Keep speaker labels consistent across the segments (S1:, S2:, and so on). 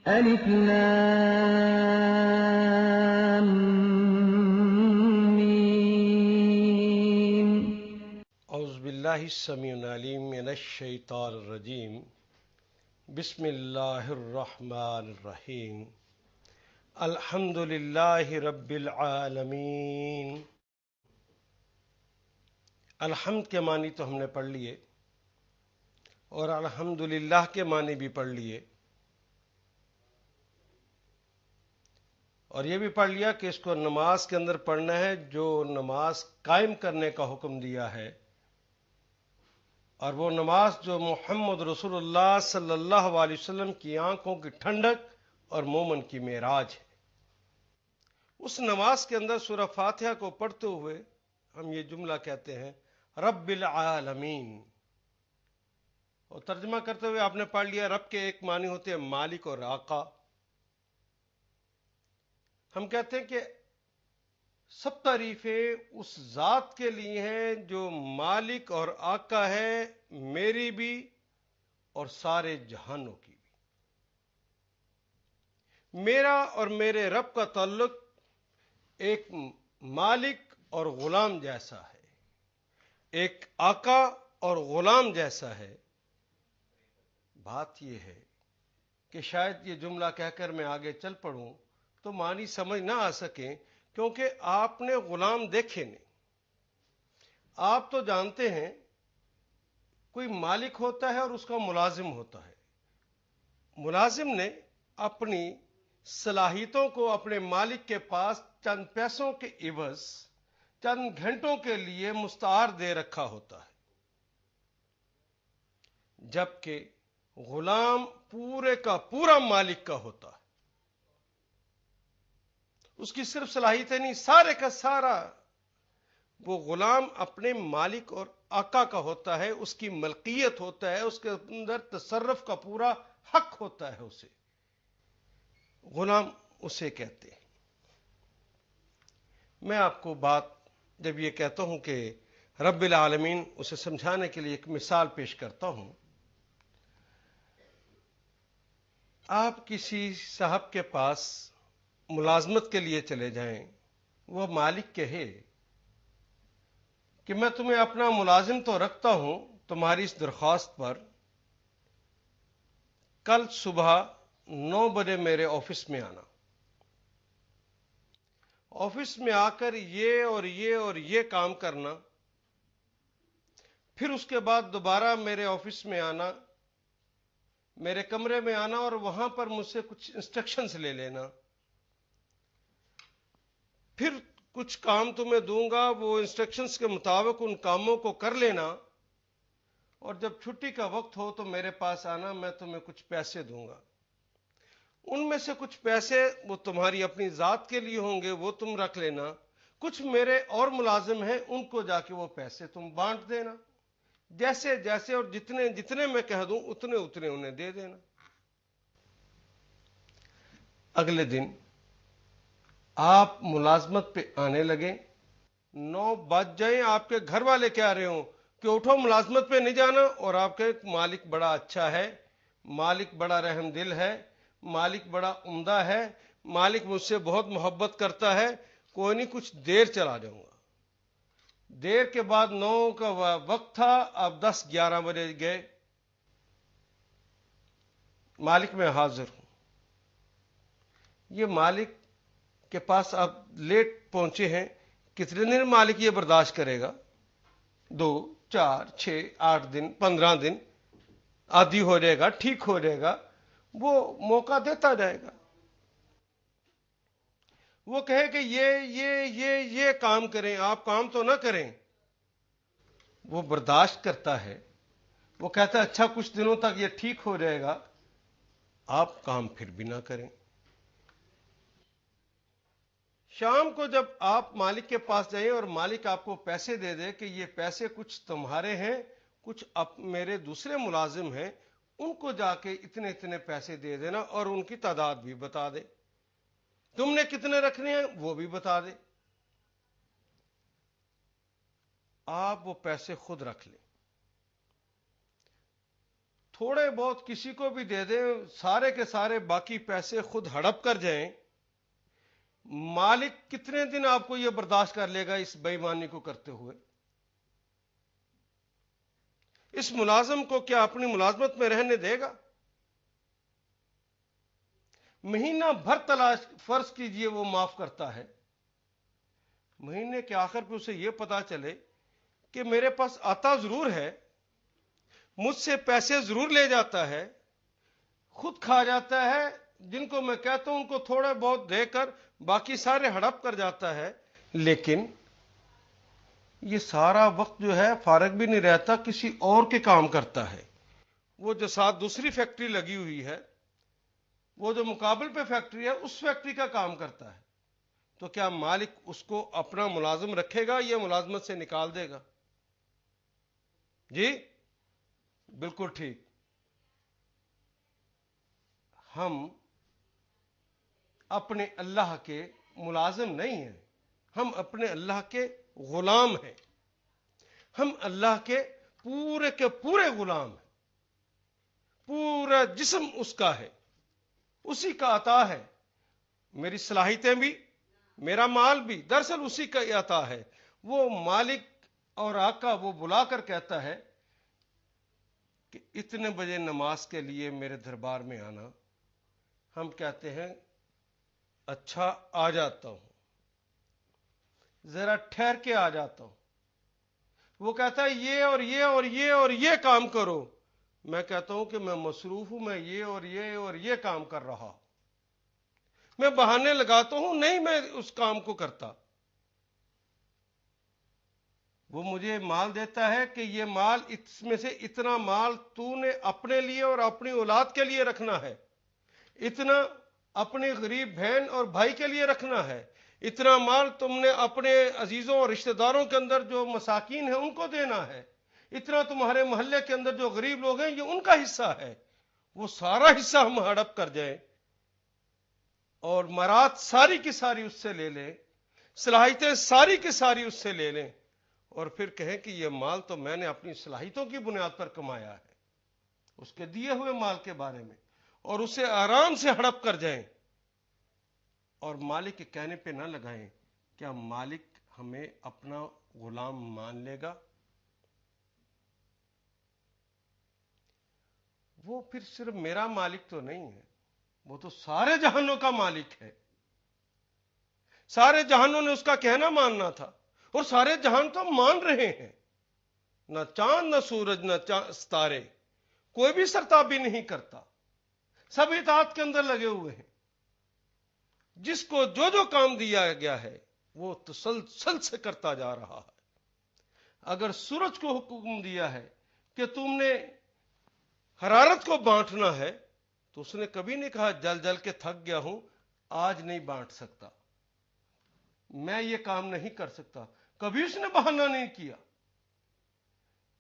S1: الف لام میم
S2: اعوذ باللہ السمیع العلیم من الشیطان الرجیم بسم اللہ الرحمن الرحیم الحمد للہ رب العالمین۔ الحمد کے معنی تو ہم نے پڑھ لیے اور الحمدللہ کے معنی بھی پڑھ لیے، اور یہ بھی پڑھ لیا کہ اس کو نماز کے اندر پڑھنا ہے جو نماز قائم کرنے کا حکم دیا ہے، اور وہ نماز جو محمد رسول اللہ صلی اللہ علیہ وسلم کی آنکھوں کی ٹھنڈک اور مومن کی معراج ہے۔ اس نماز کے اندر سورہ فاتحہ کو پڑھتے ہوئے ہم یہ جملہ کہتے ہیں رب العالمین، اور ترجمہ کرتے ہوئے آپ نے پڑھ لیا رب کے ایک معنی ہوتے ہیں مالک اور آقا۔ ہم کہتے ہیں کہ سب تعریفیں اس ذات کے لیے ہیں جو مالک اور آقا ہے، میری بھی اور سارے جہانوں کی بھی۔ میرا اور میرے رب کا تعلق ایک مالک اور غلام جیسا ہے، ایک آقا اور غلام جیسا ہے۔ بات یہ ہے کہ شاید یہ جملہ کہہ کر میں آگے چل پڑوں تو معنی سمجھ نہ آ سکیں، کیونکہ آپ نے غلام دیکھے نہیں۔ آپ تو جانتے ہیں کوئی مالک ہوتا ہے اور اس کا ملازم ہوتا ہے۔ ملازم نے اپنی صلاحیتوں کو اپنے مالک کے پاس چند پیسوں کے عوض چند گھنٹوں کے لیے مستعار دے رکھا ہوتا ہے، جبکہ غلام پورے کا پورا مالک کا ہوتا ہے۔ اس کی صرف صلاحیتیں نہیں، سارے کا سارا وہ غلام اپنے مالک اور آقا کا ہوتا ہے، اس کی ملکیت ہوتا ہے، اس کے اندر تصرف کا پورا حق ہوتا ہے، اسے غلام اسے کہتے ہیں۔ میں آپ کو بات جب یہ کہتا ہوں کہ رب العالمین، اسے سمجھانے کے لیے ایک مثال پیش کرتا ہوں۔ آپ کسی صاحب کے پاس ملازمت کے لیے چلے جائیں، وہ مالک کہے کہ میں تمہیں اپنا ملازم تو رکھتا ہوں تمہاری اس درخواست پر، کل صبح 9 بجے میرے آفس میں آنا، آفس میں آ کر یہ اور یہ اور یہ کام کرنا، پھر اس کے بعد دوبارہ میرے آفس میں آنا، میرے کمرے میں آنا اور وہاں پر مجھ سے کچھ انسٹرکشنز لے لینا، پھر کچھ کام تمہیں دوں گا، وہ انسٹرکشنز کے مطابق ان کاموں کو کر لینا، اور جب چھٹی کا وقت ہو تو میرے پاس آنا، میں تمہیں کچھ پیسے دوں گا۔ ان میں سے کچھ پیسے وہ تمہاری اپنی ذات کے لیے ہوں گے، وہ تم رکھ لینا، کچھ میرے اور ملازم ہیں ان کو جا کے وہ پیسے تم بانٹ دینا، جیسے جیسے اور جتنے جتنے میں کہہ دوں اتنے اتنے انہیں دے دینا۔ اگلے دن آپ ملازمت پہ آنے لگے، 9 بج جائیں، آپ کے گھر والے کہہ رہے ہوں کہ اٹھو ملازمت پہ نہیں جانا، اور آپ کے مالک بڑا اچھا ہے، مالک بڑا رحم دل ہے، مالک بڑا عمدہ ہے، مالک مجھ سے بہت محبت کرتا ہے، کوئی نہیں کچھ دیر چلا جاؤں گا۔ دیر کے بعد 9 کا وقت تھا، اب 10-11 بجے گئے، مالک میں حاضر ہوں۔ یہ مالک کے پاس آپ لیٹ پہنچے ہیں، کتنے دن مالک یہ برداشت کرے گا؟ 2 4 6 8 دن 15 دن، عادی ہو جائے گا، ٹھیک ہو جائے گا، وہ موقع دیتا جائے گا۔ وہ کہے کہ یہ کام کریں، آپ کام تو نہ کریں، وہ برداشت کرتا ہے، وہ کہتا ہے اچھا کچھ دنوں تک یہ ٹھیک ہو جائے گا، آپ کام پھر بھی نہ کریں۔ شام کو جب آپ مالک کے پاس جائیں اور مالک آپ کو پیسے دے دے کہ یہ پیسے کچھ تمہارے ہیں، کچھ میرے دوسرے ملازم ہیں، ان کو جا کے اتنے اتنے پیسے دے دینا، اور ان کی تعداد بھی بتا دے، تم نے کتنے رکھنے ہیں وہ بھی بتا دے، آپ وہ پیسے خود رکھ لیں۔ تھوڑے بہت کسی کو بھی دے دیں، سارے کے سارے باقی پیسے خود ہڑپ کر جائیں، مالک کتنے دن آپ کو یہ برداشت کر لے گا اس بے ایمانی کو کرتے ہوئے؟ اس ملازم کو کیا اپنی ملازمت میں رہنے دے گا؟ مہینہ بھر تلاش، فرض کیجئے وہ معاف کرتا ہے، مہینے کے آخر پہ اسے یہ پتا چلے کہ میرے پاس آتا ضرور ہے، مجھ سے پیسے ضرور لے جاتا ہے، خود کھا جاتا ہے، جن کو میں کہتا ہوں ان کو تھوڑا بہت دے کر باقی سارے ہڑپ کر جاتا ہے، لیکن یہ سارا وقت جو ہے فارغ بھی نہیں رہتا، کسی اور کے کام کرتا ہے۔ وہ جو ساتھ دوسری فیکٹری لگی ہوئی ہے، وہ جو مقابل پہ فیکٹری ہے، اس فیکٹری کا کام کرتا ہے، تو کیا مالک اس کو اپنا ملازم رکھے گا یا ملازمت سے نکال دے گا؟ جی بالکل ٹھیک۔ ہم اپنے اللہ کے ملازم نہیں ہیں، ہم اپنے اللہ کے غلام ہیں، ہم اللہ کے پورے غلام ہیں، پورا جسم اس کا ہے، اسی کا عطا ہے، میری صلاحیتیں بھی، میرا مال بھی دراصل اسی کا عطا ہے۔ وہ مالک اور آقا وہ بلا کر کہتا ہے کہ اتنے بجے نماز کے لیے میرے دربار میں آنا، ہم کہتے ہیں اچھا آ جاتا ہوں، ذرا ٹھہر کے آ جاتا ہوں۔ وہ کہتا ہے یہ اور یہ اور یہ اور یہ کام کرو، میں کہتا ہوں کہ میں مصروف ہوں، میں یہ اور یہ اور یہ کام کر رہا ہوں، میں بہانے لگاتا ہوں، نہیں میں اس کام کو کرتا۔ وہ مجھے مال دیتا ہے کہ یہ مال، اس میں سے اتنا مال تو نے اپنے لیے اور اپنی اولاد کے لیے رکھنا ہے، اتنا اپنی غریب بہن اور بھائی کے لیے رکھنا ہے، اتنا مال تم نے اپنے عزیزوں اور رشتہ داروں کے اندر جو مساکین ہیں ان کو دینا ہے، اتنا تمہارے محلے کے اندر جو غریب لوگ ہیں یہ ان کا حصہ ہے۔ وہ سارا حصہ ہم ہڑپ کر جائیں اور مراد ساری کی ساری اس سے لے لیں، صلاحیتیں ساری کی ساری اس سے لے لیں، اور پھر کہیں کہ یہ مال تو میں نے اپنی صلاحیتوں کی بنیاد پر کمایا ہے، اس کے دیے ہوئے مال کے بارے میں، اور اسے آرام سے ہڑپ کر جائیں اور مالک کے کہنے پہ نہ لگائیں، کیا مالک ہمیں اپنا غلام مان لے گا؟ وہ پھر صرف میرا مالک تو نہیں ہے، وہ تو سارے جہانوں کا مالک ہے، سارے جہانوں نے اس کا کہنا ماننا تھا، اور سارے جہان تو مان رہے ہیں، نہ چاند نہ سورج نہ ستارے، کوئی بھی سرتابی نہیں کرتا، سب اطاعت کے اندر لگے ہوئے ہیں، جس کو جو جو کام دیا گیا ہے وہ تسلسل سے کرتا جا رہا ہے۔ اگر سورج کو حکم دیا ہے کہ تم نے حرارت کو بانٹنا ہے، تو اس نے کبھی نہیں کہا جل جل کے تھک گیا ہوں، آج نہیں بانٹ سکتا، میں یہ کام نہیں کر سکتا، کبھی اس نے بہانہ نہیں کیا۔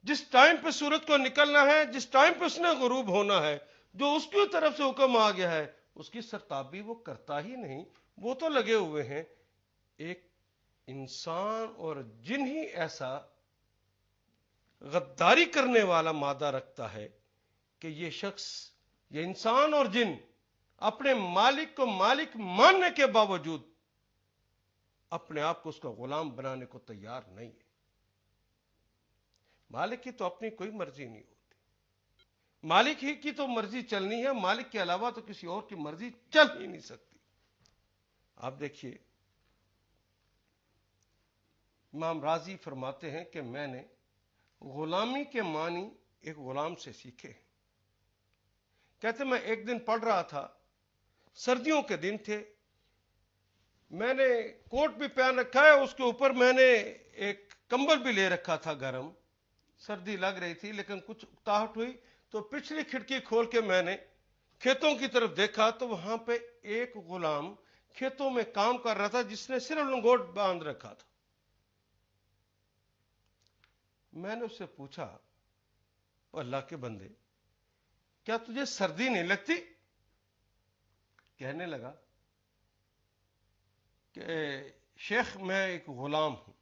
S2: جس ٹائم پہ سورج کو نکلنا ہے، جس ٹائم پہ اس نے غروب ہونا ہے، جو اس کی طرف سے حکم آ گیا ہے، اس کی سرتابی وہ کرتا ہی نہیں، وہ تو لگے ہوئے ہیں۔ ایک انسان اور جن ہی ایسا غداری کرنے والا مادہ رکھتا ہے کہ یہ شخص، یہ انسان اور جن اپنے مالک کو مالک ماننے کے باوجود اپنے آپ کو اس کا غلام بنانے کو تیار نہیں ہے۔ مالک کی تو اپنی کوئی مرضی نہیں ہوتی، مالک ہی کی تو مرضی چلنی ہے، مالک کے علاوہ تو کسی اور کی مرضی چل ہی نہیں سکتی۔ آپ دیکھیے، امام راضی فرماتے ہیں کہ میں نے غلامی کے معنی ایک غلام سے سیکھے۔ کہتے میں ایک دن پڑھ رہا تھا، سردیوں کے دن تھے، میں نے کوٹ بھی پہن رکھا ہے، اس کے اوپر میں نے ایک کمبل بھی لے رکھا تھا گرم، سردی لگ رہی تھی لیکن کچھ اکتاہٹ ہوئی تو پچھلی کھڑکی کھول کے میں نے کھیتوں کی طرف دیکھا تو وہاں پہ ایک غلام کھیتوں میں کام کر رہا تھا جس نے صرف لنگوٹ باندھ رکھا تھا۔ میں نے اس سے پوچھا، اللہ کے بندے کیا تجھے سردی نہیں لگتی؟ کہنے لگا کہ شیخ میں ایک غلام ہوں۔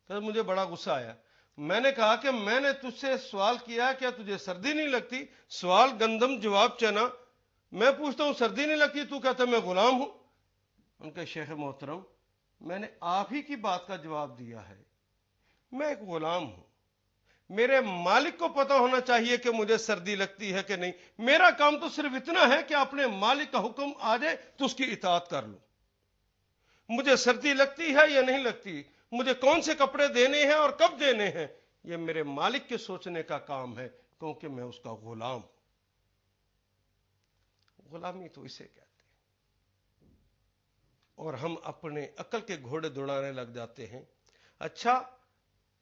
S2: تو مجھے بڑا غصہ آیا، میں نے کہا کہ میں نے تجھ سے سوال کیا کیا تجھے سردی نہیں لگتی؟ سوال گندم جواب چنا. میں پوچھتا ہوں سردی نہیں لگتی، تو کہتا میں غلام ہوں. ان کے شیخ محترم، میں نے آپ ہی کی بات کا جواب دیا ہے. میں ایک غلام ہوں. میرے مالک کو پتا ہونا چاہیے کہ مجھے سردی لگتی ہے کہ نہیں. میرا کام تو صرف اتنا ہے کہ اپنے مالک کا حکم آ جائے تو اس کی اطاعت کر لوں. مجھے سردی لگتی ہے یا نہیں لگتی، مجھے کون سے کپڑے دینے ہیں اور کب دینے ہیں، یہ میرے مالک کے سوچنے کا کام ہے، کیونکہ میں اس کا غلام ہوں. غلامی تو اسے کہتے ہیں. اور ہم اپنے عقل کے گھوڑے دوڑانے لگ جاتے ہیں. اچھا،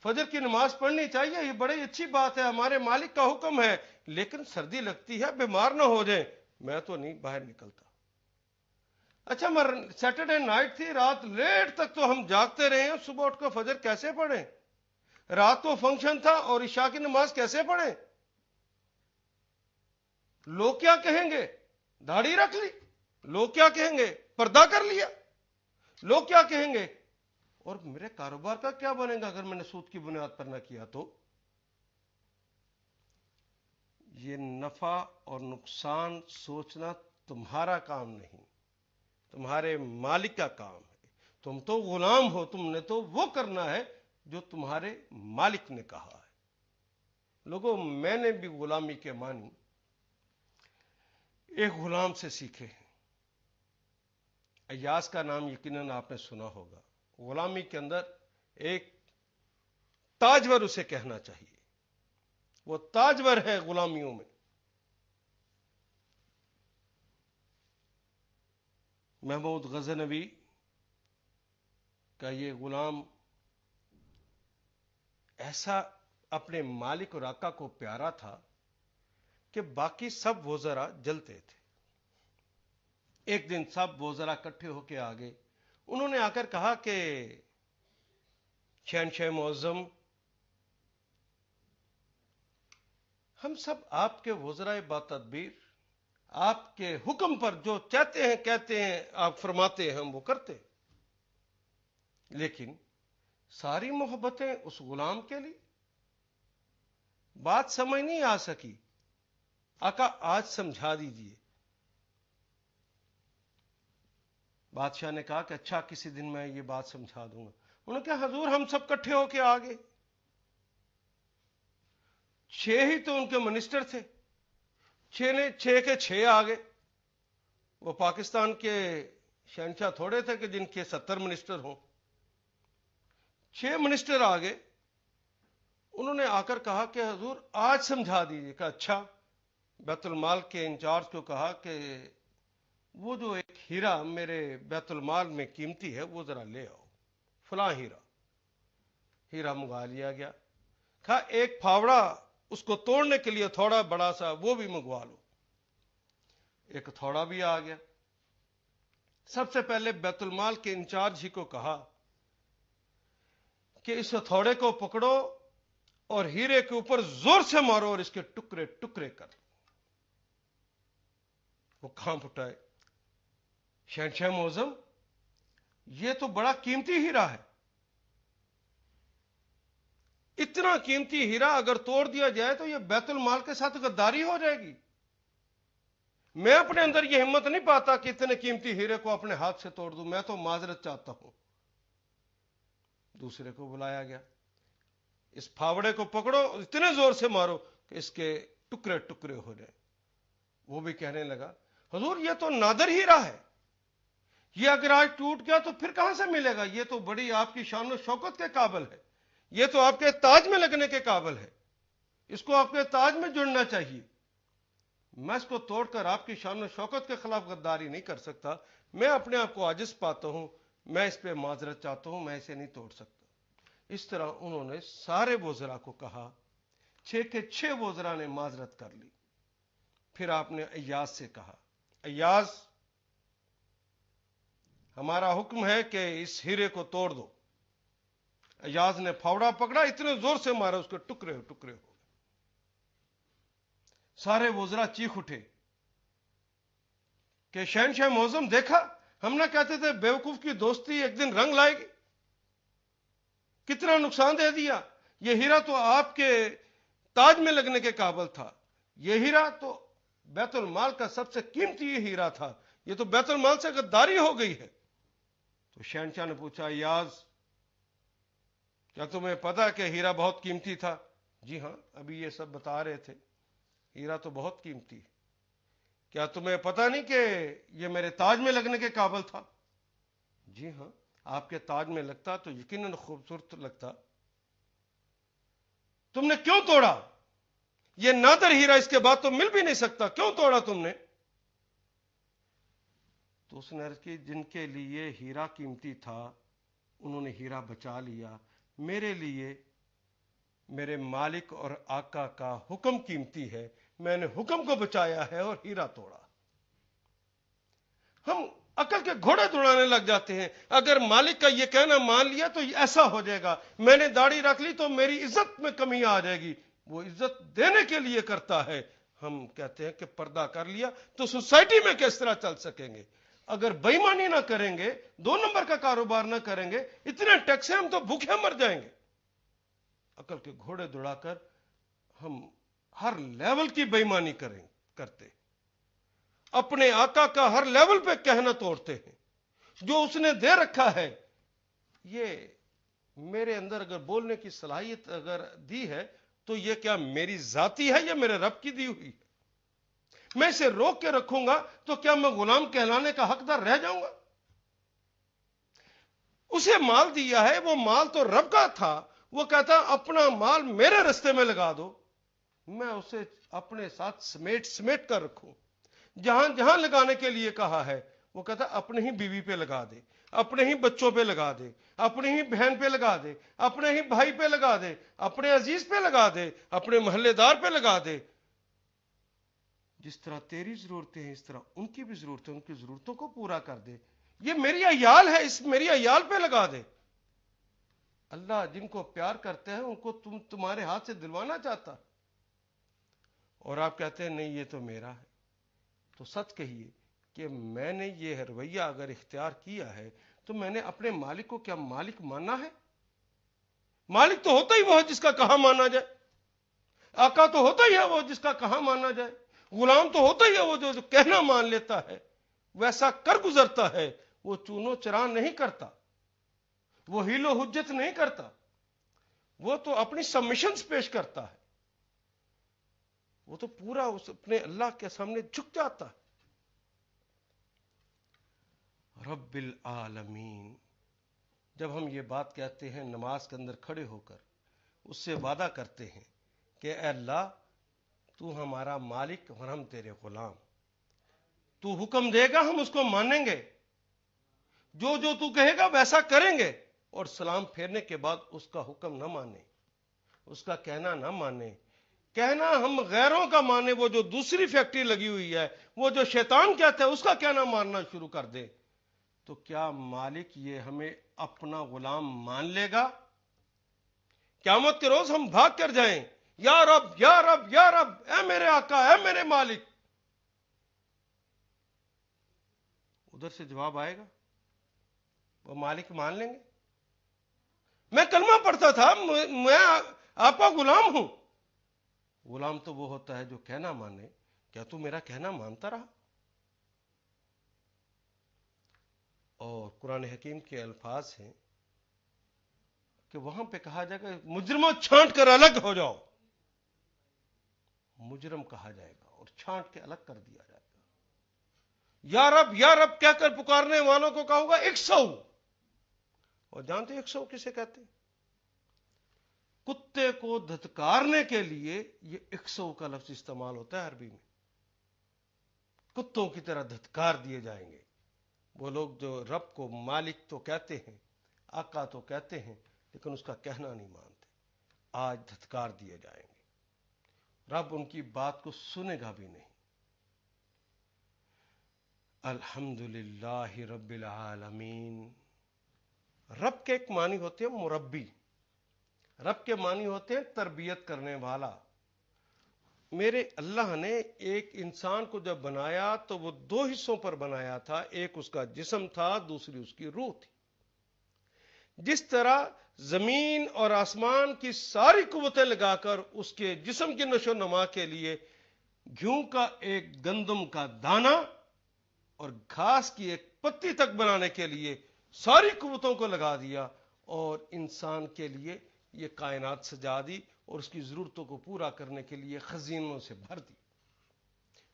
S2: فجر کی نماز پڑھنی چاہیے، یہ بڑی اچھی بات ہے، ہمارے مالک کا حکم ہے، لیکن سردی لگتی ہے، بیمار نہ ہو جائیں، میں تو نہیں باہر نکلتا. اچھا، سیٹرڈے نائٹ تھی، رات لیٹ تک تو ہم جاگتے رہے ہیں، صبح اٹھ کر فجر کیسے پڑھیں؟ رات کو فنکشن تھا اور عشاء کی نماز کیسے پڑھیں؟ لوگ کیا کہیں گے؟ داڑھی رکھ لی. لوگ کیا کہیں گے؟ پردہ کر لیا. لوگ کیا کہیں گے؟ اور میرے کاروبار کا کیا بنے گا اگر میں نے سود کی بنیاد پر نہ کیا تو؟ یہ نفع اور نقصان سوچنا تمہارا کام نہیں، تمہارے مالک کا کام ہے. تم تو غلام ہو، تم نے تو وہ کرنا ہے جو تمہارے مالک نے کہا ہے. لوگوں، میں نے بھی غلامی کے معنی ایک غلام سے سیکھے ہیں. ایاز کا نام یقیناً آپ نے سنا ہوگا. غلامی کے اندر ایک تاجور اسے کہنا چاہیے، وہ تاجور ہے غلامیوں میں. محمود غزنوی کا یہ غلام ایسا اپنے مالک اور آقا کو پیارا تھا کہ باقی سب وزراء جلتے تھے. ایک دن سب وزراء اکٹھے ہو کے آگے، انہوں نے آ کر کہا کہ شہنشاہ معظم، ہم سب آپ کے وزرائے با تدبیر، آپ کے حکم پر جو چاہتے ہیں کہتے ہیں، آپ فرماتے ہیں ہم وہ کرتے، لیکن ساری محبتیں اس غلام کے لیے. بات سمجھ نہیں آ سکی. آقا آج سمجھا دیجئے. بادشاہ نے کہا کہ اچھا، کسی دن میں یہ بات سمجھا دوں گا. انہوں نے کہا حضور ہم سب کٹھے ہو کے آگے. 6 ہی تو ان کے منسٹر تھے، 6 کے 6 آگے. وہ پاکستان کے شہنشاہ تھوڑے تھے کہ جن کے 70 منسٹر ہوں. 6 منسٹر آگے. انہوں نے آ کر کہا کہ حضور آج سمجھا دیجیے. کہ اچھا. بیت المال کے انچارج کو کہا کہ وہ جو ایک ہیرا میرے بیت المال میں قیمتی ہے وہ ذرا لے آؤ، فلاں ہیرا. ہیرا منگوا لیا گیا. کہا ایک پھاوڑا اس کو توڑنے کے لیے تھوڑا بڑا سا وہ بھی منگوا لو. ایک تھوڑا بھی آ گیا. سب سے پہلے بیت المال کے انچارج ہی کو کہا کہ اس تھوڑے کو پکڑو اور ہیرے کے اوپر زور سے مارو اور اس کے ٹکڑے ٹکڑے کر. وہ کانپ اٹھائے. شہنشاہ معظم، یہ تو بڑا قیمتی ہیرا ہے، اتنا قیمتی ہیرا اگر توڑ دیا جائے تو یہ بیت المال کے ساتھ غداری ہو جائے گی. میں اپنے اندر یہ ہمت نہیں پاتا کہ اتنے قیمتی ہیرے کو اپنے ہاتھ سے توڑ دوں. میں تو معذرت چاہتا ہوں. دوسرے کو بلایا گیا. اس پھاوڑے کو پکڑو، اتنے زور سے مارو کہ اس کے ٹکڑے ٹکڑے ہو جائیں. وہ بھی کہنے لگا حضور یہ تو نادر ہیرا ہے، یہ اگر آج ٹوٹ گیا تو پھر کہاں سے ملے گا؟ یہ تو بڑی آپ کی شان و شوکت کے قابل ہے، یہ تو آپ کے تاج میں لگنے کے قابل ہے، اس کو آپ کے تاج میں جڑنا چاہیے. میں اس کو توڑ کر آپ کی شان و شوکت کے خلاف غداری نہیں کر سکتا. میں اپنے آپ کو عاجز پاتا ہوں، میں اس پہ معذرت چاہتا ہوں، میں اسے نہیں توڑ سکتا. اس طرح انہوں نے سارے وزراء کو کہا. 6 کے 6 وزراء نے معذرت کر لی. پھر آپ نے ایاز سے کہا ایاز، ہمارا حکم ہے کہ اس ہیرے کو توڑ دو. ایاز نے پھاوڑا پکڑا، اتنے زور سے مارا اس کے ٹکڑے ٹکڑے ہو گئے. سارے وزراء چیخ اٹھے کہ شہنشاہ معظم دیکھا، ہم نہ کہتے تھے بیوقوف کی دوستی ایک دن رنگ لائے گی، کتنا نقصان دے دیا. یہ ہیرا تو آپ کے تاج میں لگنے کے قابل تھا، یہ ہیرا تو بیت المال کا سب سے قیمتی یہ ہیرا تھا، یہ تو بیت المال سے غداری ہو گئی ہے۔ تو شہنشاہ نے پوچھا ایاز کیا تمہیں پتا کہ ہیرا بہت قیمتی تھا؟ جی ہاں، ابھی یہ سب بتا رہے تھے، ہیرا تو بہت قیمتی ہے۔ کیا تمہیں پتا نہیں کہ یہ میرے تاج میں لگنے کے قابل تھا؟ جی ہاں، آپ کے تاج میں لگتا تو یقیناً خوبصورت لگتا۔ تم نے کیوں توڑا؟ یہ نادر ہیرا اس کے بعد تو مل بھی نہیں سکتا، کیوں توڑا تم نے؟ تو اس نے عرض کی جن کے لیے ہیرا قیمتی تھا انہوں نے ہیرا بچا لیا، میرے لیے میرے مالک اور آقا کا حکم قیمتی ہے، میں نے حکم کو بچایا ہے اور ہیرا توڑا۔ ہم عقل کے گھوڑے دوڑانے لگ جاتے ہیں، اگر مالک کا یہ کہنا مان لیا تو ایسا ہو جائے گا، میں نے داڑھی رکھ لی تو میری عزت میں کمی آ جائے گی، وہ عزت دینے کے لیے کرتا ہے۔ ہم کہتے ہیں کہ پردہ کر لیا تو سوسائٹی میں کس طرح چل سکیں گے؟ اگر بے ایمانی نہ کریں گے، 2 نمبر کا کاروبار نہ کریں گے، اتنے ٹیکس ہیں ہم تو بھوکے مر جائیں گے۔ عقل کے گھوڑے دوڑا کر ہم ہر لیول کی بے ایمانی کرتے، اپنے آقا کا ہر لیول پہ کہنا توڑتے ہیں، جو اس نے دے رکھا ہے۔ یہ میرے اندر اگر بولنے کی صلاحیت اگر دی ہے تو یہ کیا میری ذاتی ہے یا میرے رب کی دی ہوئی ہے؟ میں اسے روک کے رکھوں گا تو کیا میں غلام کہلانے کا حقدار رہ جاؤں گا؟ اسے مال دیا ہے، وہ مال تو رب کا تھا، وہ کہتا اپنا مال میرے رستے میں لگا دو، میں اسے اپنے ساتھ سمیٹ کر رکھوں۔ جہاں جہاں لگانے کے لیے کہا ہے وہ کہتا اپنے ہی بیوی پہ لگا دے، اپنے ہی بچوں پہ لگا دے، اپنے ہی بہن پہ لگا دے، اپنے ہی بھائی پہ لگا دے، اپنے عزیز پہ لگا دے، اپنے محلے دار پہ لگا دے۔ جس طرح تیری ضرورتیں ہیں اس طرح ان کی بھی ضرورتیں، ان کی ضرورتوں کو پورا کر دے۔ یہ میری عیال ہے، اس میری عیال پہ لگا دے۔ اللہ جن کو پیار کرتے ہیں ان کو تمہارے ہاتھ سے دلوانا چاہتا، اور آپ کہتے ہیں نہیں یہ تو میرا ہے۔ تو سچ کہیے کہ میں نے یہ رویہ اگر اختیار کیا ہے تو میں نے اپنے مالک کو کیا مالک ماننا ہے؟ مالک تو ہوتا ہی وہ ہے جس کا کہاں مانا جائے، آقا تو ہوتا ہی ہے وہ جس کا کہاں مانا جائے، غلام تو ہوتا ہی ہے وہ جو کہنا مان لیتا ہے، ویسا کر گزرتا ہے، وہ چونو چران نہیں کرتا، وہ ہیل و حجت نہیں کرتا، وہ تو اپنی سبمیشنز پیش کرتا ہے، وہ تو پورا اپنے اللہ کے سامنے جھک جاتا ہے۔ رب العالمین، جب ہم یہ بات کہتے ہیں نماز کے اندر کھڑے ہو کر اس سے وعدہ کرتے ہیں کہ اے اللہ تو ہمارا مالک اور ہم تیرے غلام، تو حکم دے گا ہم اس کو مانیں گے، جو جو تو کہے گا ویسا کریں گے، اور سلام پھیرنے کے بعد اس کا حکم نہ مانے، اس کا کہنا نہ مانے، کہنا ہم غیروں کا مانے، وہ جو دوسری فیکٹری لگی ہوئی ہے، وہ جو شیطان کہتا ہے اس کا کہنا ماننا شروع کر دے، تو کیا مالک یہ ہمیں اپنا غلام مان لے گا؟ قیامت کے روز ہم بھاگ کر جائیں یا رب یا رب یا رب، اے میرے آقا اے میرے مالک، ادھر سے جواب آئے گا، وہ مالک مان لیں گے؟ میں کلمہ پڑھتا تھا، میں آپ کا غلام ہوں۔ غلام تو وہ ہوتا ہے جو کہنا مانے، کیا تو میرا کہنا مانتا رہا؟ اور قرآن حکیم کے الفاظ ہیں کہ وہاں پہ کہا جائے گا مجرموں چھانٹ کر الگ ہو جاؤ، مجرم کہا جائے گا اور چھانٹ کے الگ کر دیا جائے گا۔ یا رب کہہ کر پکارنے والوں کو کہوں گا 100۔ اور جانتے 100 کسے کہتے ہیں؟ کتے کو دھتکارنے کے لیے یہ 100 کا لفظ استعمال ہوتا ہے عربی میں، کتوں کی طرح دھتکار دیے جائیں گے وہ لوگ جو رب کو مالک تو کہتے ہیں، آقا تو کہتے ہیں، لیکن اس کا کہنا نہیں مانتے، آج دھتکار دیے جائیں گے، رب ان کی بات کو سنے گا بھی نہیں۔ الحمدللہ رب العالمین۔ رب کے ایک معنی ہوتے ہیں مربی، رب کے معنی ہوتے ہیں تربیت کرنے والا۔ میرے اللہ نے ایک انسان کو جب بنایا تو وہ 2 حصوں پر بنایا تھا، ایک اس کا جسم تھا، دوسری اس کی روح تھی۔ جس طرح زمین اور آسمان کی ساری قوتیں لگا کر اس کے جسم کی نشو و نما کے لیے گیہوں کا ایک گندم کا دانہ اور گھاس کی ایک پتی تک بنانے کے لیے ساری قوتوں کو لگا دیا اور انسان کے لیے یہ کائنات سجا دی اور اس کی ضرورتوں کو پورا کرنے کے لیے خزینوں سے بھر دی.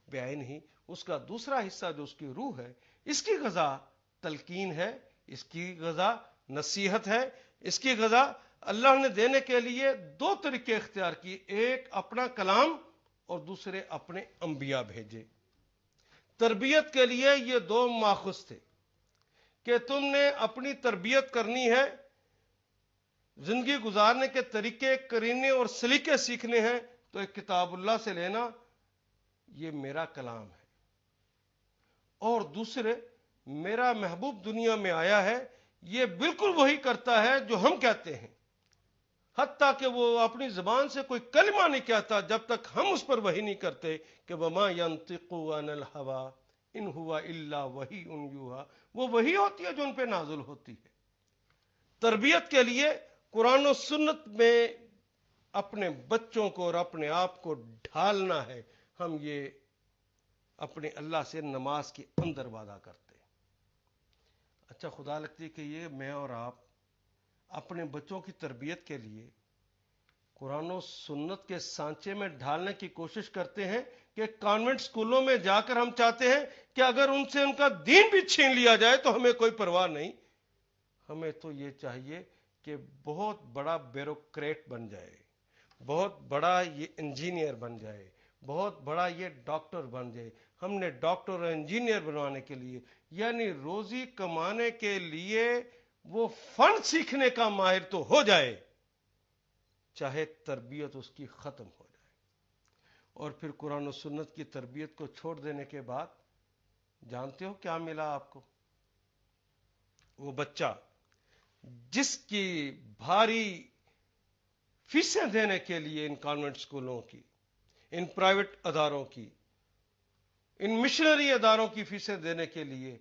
S2: بیان ہی اس کا دوسرا حصہ جو اس کی روح ہے، اس کی غذا تلقین ہے، اس کی غذا نصیحت ہے، اس کی غذا اللہ نے دینے کے لیے دو طریقے اختیار کیے، ایک اپنا کلام اور دوسرے اپنے انبیاء بھیجے. تربیت کے لیے یہ دو ماخذ تھے کہ تم نے اپنی تربیت کرنی ہے، زندگی گزارنے کے طریقے کرینے اور سلیقے سیکھنے ہیں تو ایک کتاب اللہ سے لینا، یہ میرا کلام ہے، اور دوسرے میرا محبوب دنیا میں آیا ہے، یہ بالکل وہی کرتا ہے جو ہم کہتے ہیں، حتیٰ کہ وہ اپنی زبان سے کوئی کلمہ نہیں کہتا جب تک ہم اس پر وحی نہیں کرتے کہ وَمَا يَنطِقُ عَنِ الْهَوَىٰ إِنْ هُوَ إِلَّا وَحْيٌ يُوحَىٰ، وہ وحی ہوتی ہے جو ان پہ نازل ہوتی ہے. تربیت کے لیے قرآن و سنت میں اپنے بچوں کو اور اپنے آپ کو ڈھالنا ہے. ہم یہ اپنے اللہ سے نماز کے اندر وعدہ کرتے ہیں. اچھا، خدا لگتی ہے کہ یہ میں اور آپ اپنے بچوں کی تربیت کے لیے قرآن و سنت کے سانچے میں ڈھالنے کی کوشش کرتے ہیں کہ کانوینٹ سکولوں میں جا کر ہم چاہتے ہیں کہ اگر ان سے ان کا دین بھی چھین لیا جائے تو ہمیں کوئی پرواہ نہیں. ہمیں تو یہ چاہیے کہ بہت بڑا بیوروکریٹ بن جائے، بہت بڑا یہ انجینئر بن جائے، بہت بڑا یہ ڈاکٹر بن جائے. ہم نے ڈاکٹر اور انجینئر بنوانے کے لیے، یعنی روزی کمانے کے لیے وہ فن سیکھنے کا ماہر تو ہو جائے، چاہے تربیت اس کی ختم ہو جائے. اور پھر قرآن و سنت کی تربیت کو چھوڑ دینے کے بعد جانتے ہو کیا ملا آپ کو؟ وہ بچہ جس کی بھاری فیسیں دینے کے لیے ان کانوینٹ سکولوں کی، ان پرائیویٹ اداروں کی، ان مشنری اداروں کی فیسیں دینے کے لیے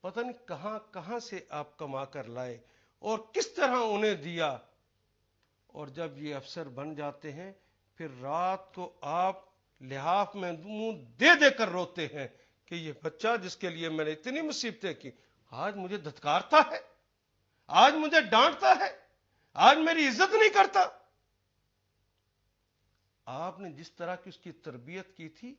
S2: پتہ نہیں کہاں کہاں سے آپ کما کر لائے اور کس طرح انہیں دیا. اور جب یہ افسر بن جاتے ہیں پھر رات کو آپ لحاف میں منہ دے دے کر روتے ہیں کہ یہ بچہ جس کے لیے میں نے اتنی مصیبتیں کی آج مجھے دھتکارتا ہے، آج مجھے ڈانٹتا ہے، آج میری عزت نہیں کرتا. آپ نے جس طرح کی اس کی تربیت کی تھی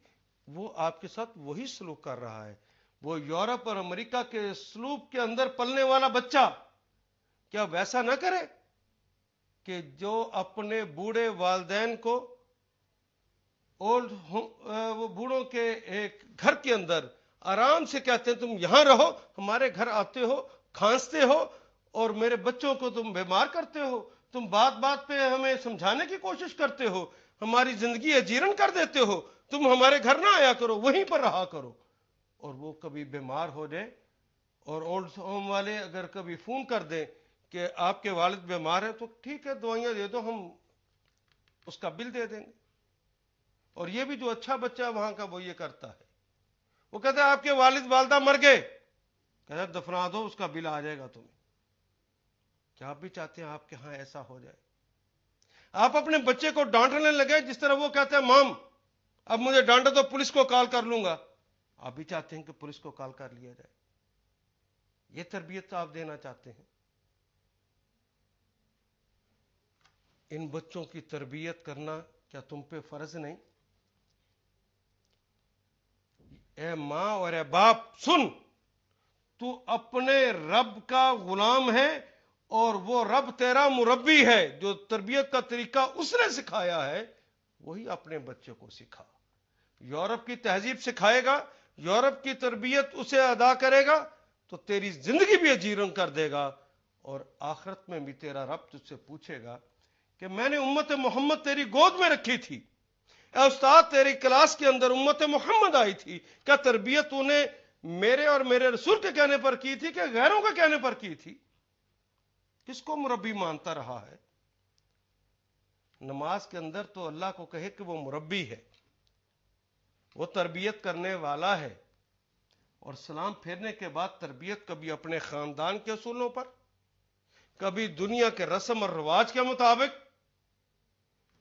S2: وہ آپ کے ساتھ وہی سلوک کر رہا ہے. وہ یورپ اور امریکہ کے سلوک کے اندر پلنے والا بچہ کیا ویسا نہ کرے کہ جو اپنے بوڑھے والدین کو وہ بوڑھوں کے ایک گھر کے اندر آرام سے کہتے ہیں تم یہاں رہو، ہمارے گھر آتے ہو، کھانستے ہو اور میرے بچوں کو تم بیمار کرتے ہو، تم بات بات پہ ہمیں سمجھانے کی کوشش کرتے ہو، ہماری زندگی اجیرن کر دیتے ہو، تم ہمارے گھر نہ آیا کرو، وہیں پر رہا کرو. اور وہ کبھی بیمار ہو جائے اور اولڈ ہوم والے اگر کبھی فون کر دیں کہ آپ کے والد بیمار ہیں تو ٹھیک ہے دوائیاں دے دو، ہم اس کا بل دے دیں گے. اور یہ بھی جو اچھا بچہ ہے وہاں کا وہ یہ کرتا ہے، وہ کہتا ہے آپ کے والد والدہ مر گئے، کہتا ہے دفنا دو، اس کا بل آ جائے گا تمہیں. کیا آپ بھی چاہتے ہیں آپ کے ہاں ایسا ہو جائے؟ آپ اپنے بچے کو ڈانٹنے لگے جس طرح وہ کہتے ہیں مام اب مجھے ڈانٹا تو پولیس کو کال کر لوں گا. آپ بھی چاہتے ہیں کہ پولیس کو کال کر لیا جائے؟ یہ تربیت آپ دینا چاہتے ہیں؟ ان بچوں کی تربیت کرنا کیا تم پہ فرض نہیں؟ اے ماں اور اے باپ سن، تو اپنے رب کا غلام ہے اور وہ رب تیرا مربی ہے. جو تربیت کا طریقہ اس نے سکھایا ہے وہی اپنے بچے کو سکھا. یورپ کی تہذیب سکھائے گا، یورپ کی تربیت اسے ادا کرے گا تو تیری زندگی بھی اجیرن کر دے گا اور آخرت میں بھی تیرا رب تجھ سے پوچھے گا کہ میں نے امت محمد تیری گود میں رکھی تھی، اے استاد تیری کلاس کے اندر امت محمد آئی تھی، کیا تربیت تو نے میرے اور میرے رسول کے کہنے پر کی تھی کہ غیروں کے کہنے پر کی تھی؟ کس کو مربی مانتا رہا ہے؟ نماز کے اندر تو اللہ کو کہے کہ وہ مربی ہے، وہ تربیت کرنے والا ہے، اور سلام پھیرنے کے بعد تربیت کبھی اپنے خاندان کے اصولوں پر، کبھی دنیا کے رسم اور رواج کے مطابق،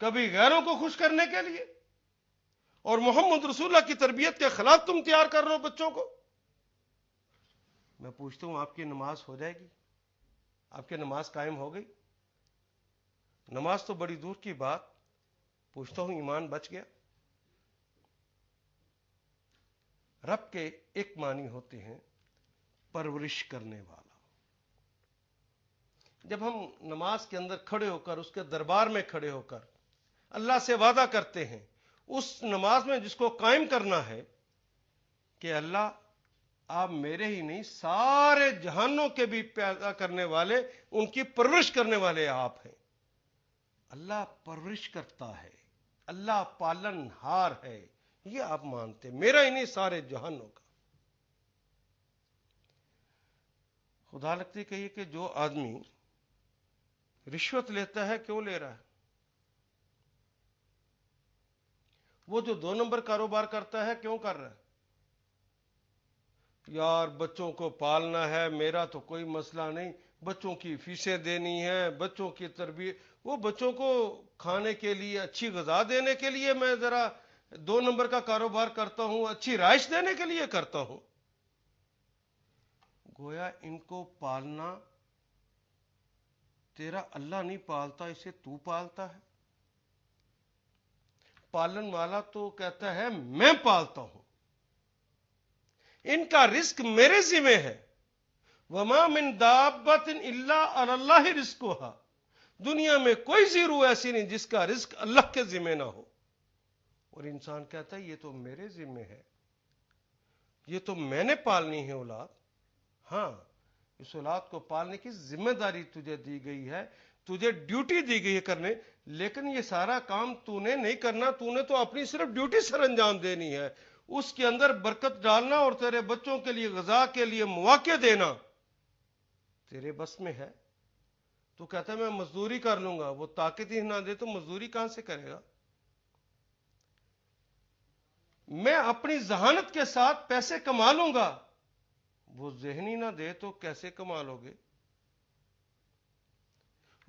S2: کبھی غیروں کو خوش کرنے کے لیے، اور محمد رسول اللہ کی تربیت کے خلاف تم تیار کر رہے ہو بچوں کو۔ میں پوچھتا ہوں آپ کی نماز ہو جائے گی؟ آپ کی نماز قائم ہو گئی؟ نماز تو بڑی دور کی بات، پوچھتا ہوں ایمان بچ گیا؟ رب کے ایک معنی ہوتے ہیں پرورش کرنے والا۔ جب ہم نماز کے اندر کھڑے ہو کر، اس کے دربار میں کھڑے ہو کر اللہ سے وعدہ کرتے ہیں، اس نماز میں جس کو قائم کرنا ہے کہ اللہ آپ میرے ہی نہیں سارے جہانوں کے بھی پیدا کرنے والے، ان کی پرورش کرنے والے آپ ہیں۔ اللہ پرورش کرتا ہے، اللہ پالن ہار ہے، یہ آپ مانتے، میرا ہی نہیں سارے جہانوں کا۔ خدا لگتی کہیے کہ جو آدمی رشوت لیتا ہے کیوں لے رہا ہے؟ وہ جو 2 نمبر کاروبار کرتا ہے کیوں کر رہا ہے؟ یار بچوں کو پالنا ہے، میرا تو کوئی مسئلہ نہیں، بچوں کی فیسیں دینی ہے، بچوں کی تربیت، وہ بچوں کو کھانے کے لیے اچھی غذا دینے کے لیے میں ذرا 2 نمبر کا کاروبار کرتا ہوں، اچھی رہائش دینے کے لیے کرتا ہوں۔ گویا ان کو پالنا تیرا اللہ نہیں پالتا، اسے تو پالتا ہے۔ پالن والا تو کہتا ہے میں پالتا ہوں، ان کا رزق میرے ذمہ ہے۔ وما من دابۃ الا علی اللہ رزقھا، دنیا میں کوئی زیرو ایسی نہیں جس کا رزق اللہ کے ذمہ نہ ہو۔ اور انسان کہتا ہے یہ تو میرے ذمہ ہے، یہ تو میں نے پالنی ہے اولاد۔ ہاں، اس اولاد کو پالنے کی ذمہ داری تجھے دی گئی ہے، تجھے ڈیوٹی دی گئی ہے کرنے، لیکن یہ سارا کام تو نے نہیں کرنا، تو نے تو اپنی صرف ڈیوٹی سر انجام دینی ہے، اس کے اندر برکت ڈالنا اور تیرے بچوں کے لیے غذا کے لیے مواقع دینا تیرے بس میں ہے۔ تو کہتا ہے میں مزدوری کر لوں گا، وہ طاقت ہی نہ دے تو مزدوری کہاں سے کرے گا؟ میں اپنی ذہانت کے ساتھ پیسے کما لوں گا، وہ ذہنی نہ دے تو کیسے کما لو گے؟